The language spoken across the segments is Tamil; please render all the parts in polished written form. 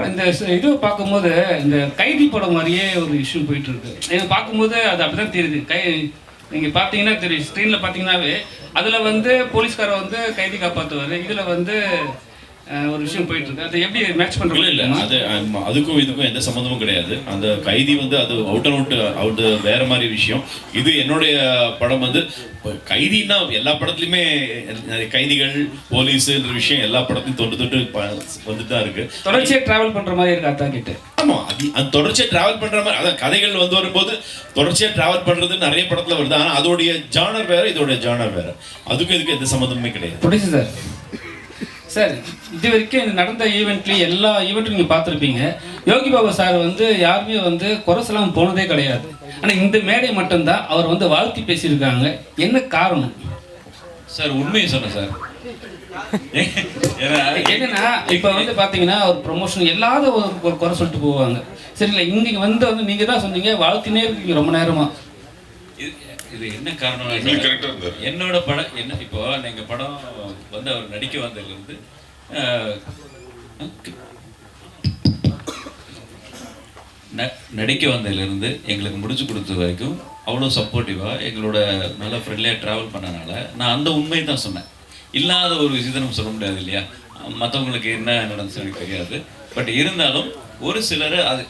இந்த இது பார்க்கும்போது இந்த கைதி படம் மாதிரியே ஒரு இஷ்யூ போயிட்டு இருக்கு. இது பார்க்கும்போது அது அப்படிதான் தெரியுது. நீங்கள் பார்த்தீங்கன்னா தெரியும், ஸ்க்ரீனில் பார்த்தீங்கன்னாவே அதில் வந்து போலீஸ்காரை வந்து கைதி காப்பாற்றுவார், இதில் வந்து ஒரு விஷயம் போயிட்டு இருக்கு. அது எப்படி மேட்ச் பண்ணுறது? இல்லை அது அதுக்கும் இதுக்கும் எந்த சம்மந்தமும் கிடையாது. அந்த கைதி வந்து அது அவுட் வேற மாதிரி விஷயம். இது என்னுடைய படம் வந்து கைதின்னா எல்லா படத்துலையுமே கைதிகள் போலீஸுன்ற விஷயம் எல்லா படத்தையும் தொட்டு வந்துட்டு தான் இருக்கு. தொடர்ச்சியாக டிராவல் பண்ணுற மாதிரி இருக்கு. அதான் கிட்ட ஆமாம், அது தொடர்ச்சியாக டிராவல் பண்ணுற மாதிரி. அதான் கதைகள் வந்து வரும்போது தொடர்ச்சியாக டிராவல் பண்ணுறது நிறைய படத்தில் வருது. ஆனால் அதோடைய ஜானர் வேற, இதோடைய ஜானர் வேற. அதுக்கும் இதுக்கு எந்த சம்மந்தமுமே கிடையாது. புரியுது சார். சார், இது வரைக்கும் இந்த நடந்த ஈவெண்ட்லேயும் எல்லா ஈவெண்ட்டும் நீங்கள் பார்த்துருப்பீங்க. யோகி பாபா சார் வந்து யாருமே வந்து குறை சொல்லாமல் போனதே கிடையாது. ஆனால் இந்த மேடை மட்டும்தான் அவர் வந்து வாழ்த்தி பேசியிருக்காங்க. என்ன காரணம் சார்? உண்மையை சொன்னேன் சார். என்னன்னா இப்போ வந்து பார்த்தீங்கன்னா ஒரு ப்ரொமோஷன் எல்லாத ஒரு குறை சொல்லிட்டு போவாங்க. சரிங்களா, இங்கே வந்து நீங்கள் தான் சொன்னீங்க வாழ்த்தினே இருக்கீங்க ரொம்ப நேரமாக. இது என்ன காரணம்? என்னோட படம் என்ன, இப்போ எங்கள் படம் வந்து அவர் நடிக்க வந்ததுலேருந்து எங்களுக்கு முடிச்சு கொடுத்த வரைக்கும் அவ்வளோ சப்போர்ட்டிவாக எங்களோட நல்ல ஃப்ரெண்ட்லியாக ட்ராவல் பண்ணனால நான் அந்த உண்மையை தான் சொன்னேன். இல்லாத ஒரு விஷயத்தை நம்ம சொல்ல முடியாது இல்லையா? மற்றவங்களுக்கு என்ன நடந்துச்சு எனக்கு தெரியாது. பட் இருந்தாலும் ஒரு சிலர் அது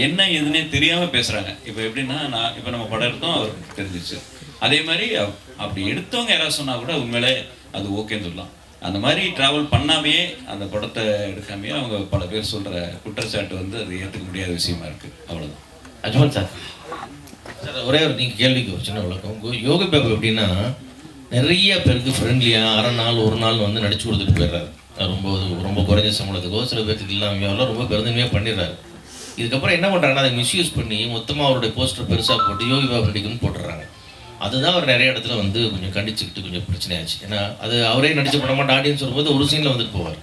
என்ன எதுனே தெரியாமல் பேசுகிறாங்க. இப்போ எப்படின்னா, இப்போ நம்ம படம் எடுத்தோம், அவருக்கு தெரிஞ்சிச்சு. அதே மாதிரி அப்படி எடுத்தவங்க யாராவது சொன்னால் கூட உண்மையிலே அது ஓகேன்னு சொல்லலாம். அந்த மாதிரி ட்ராவல் பண்ணாமையே அந்த படத்தை எடுக்காமையே அவங்க பல பேர் சொல்கிற குற்றச்சாட்டு வந்து அது ஏற்றுக்க முடியாத விஷயமா இருக்குது. அவ்வளோதான். அஜ்மல் சார், ஒரே ஒரு நீங்கள் கேள்விக்கு ஒரு சின்ன விளக்கம். யோகி பாபு எப்படின்னா நிறைய பேருக்கு ஃப்ரெண்ட்லியாக அரை நாள் ஒரு நாள் வந்து நடிச்சு கொடுத்துட்டு போயிடுறாரு. ரொம்ப குறைஞ்ச சம்பளத்துக்கோ சில பேருக்கு இல்லாமல் ரொம்ப பெருந்தன்மையாக பண்ணிடுறாரு. இதுக்கப்புறம் என்ன பண்ணுறாங்கன்னா அதை மிஸ்யூஸ் பண்ணி மொத்தமாக அவருடைய போஸ்டர் பெருசாக போட்டு யோகி பாபு நடிக்கணும்னு போட்டுடுறாங்க. அதுதான் அவர் நிறைய இடத்துல வந்து கொஞ்சம் கண்டிச்சுக்கிட்டு கொஞ்சம் பிரச்சனையாச்சு. ஏன்னா அது அவரே நடிச்ச படமாட்ட ஆடியன்ஸ் வரும்போது ஒரு சீனில் வந்துட்டு போவார்.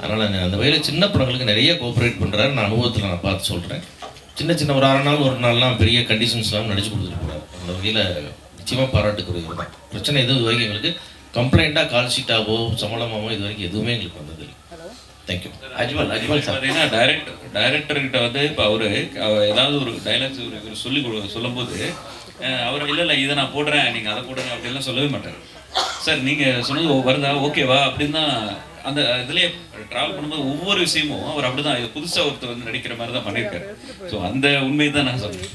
அதனால் அந்த வகையில் சின்ன படங்களுக்கு நிறைய கோஆப்ரேட் பண்ணுறாரு. நான் அனுபவத்தில் நான் பார்த்து சொல்கிறேன். சின்ன ஒரு அரை நாள் ஒரு நாள்லாம் பெரிய கண்டிஷன்ஸ்லாம் நடிச்சு கொடுத்துட்டு போகிறார். அந்த வகையில் நிச்சயமாக பாராட்டுக்குரியது தான். பிரச்சனை எதுவும் இது வரைக்கும் எங்களுக்கு கம்ப்ளைண்ட்டாக கால் ஷீட்டாவோ சம்பளமாவோ இது வரைக்கும் எதுவுமே எங்களுக்கு வந்தது இல்லை. தேங்க்யூ. அஜ்மல் சார் பார்த்தீங்கன்னா டைரக்டர்கிட்ட வந்து இப்போ அவர் ஏதாவது ஒரு டைலாக்ஸ் இவர் சொல்லும்போது அவர் இல்லை இதை நான் போடுறேன், நீங்கள் அதை போடுறேன் அப்படின்லாம் சொல்லவே மாட்டார். சார் நீங்கள் சொன்னது வருதா, ஓகேவா அப்படின்னு தான் அந்த இதுலேயே ட்ராவல் பண்ணும்போது ஒவ்வொரு விஷயமும் அவர் அப்படி தான் புதுசாக ஒருத்தர் வந்து நடிக்கிற மாதிரி தான் பண்ணியிருக்காரு. ஸோ அந்த உண்மையை தான் நான் சொல்கிறேன்.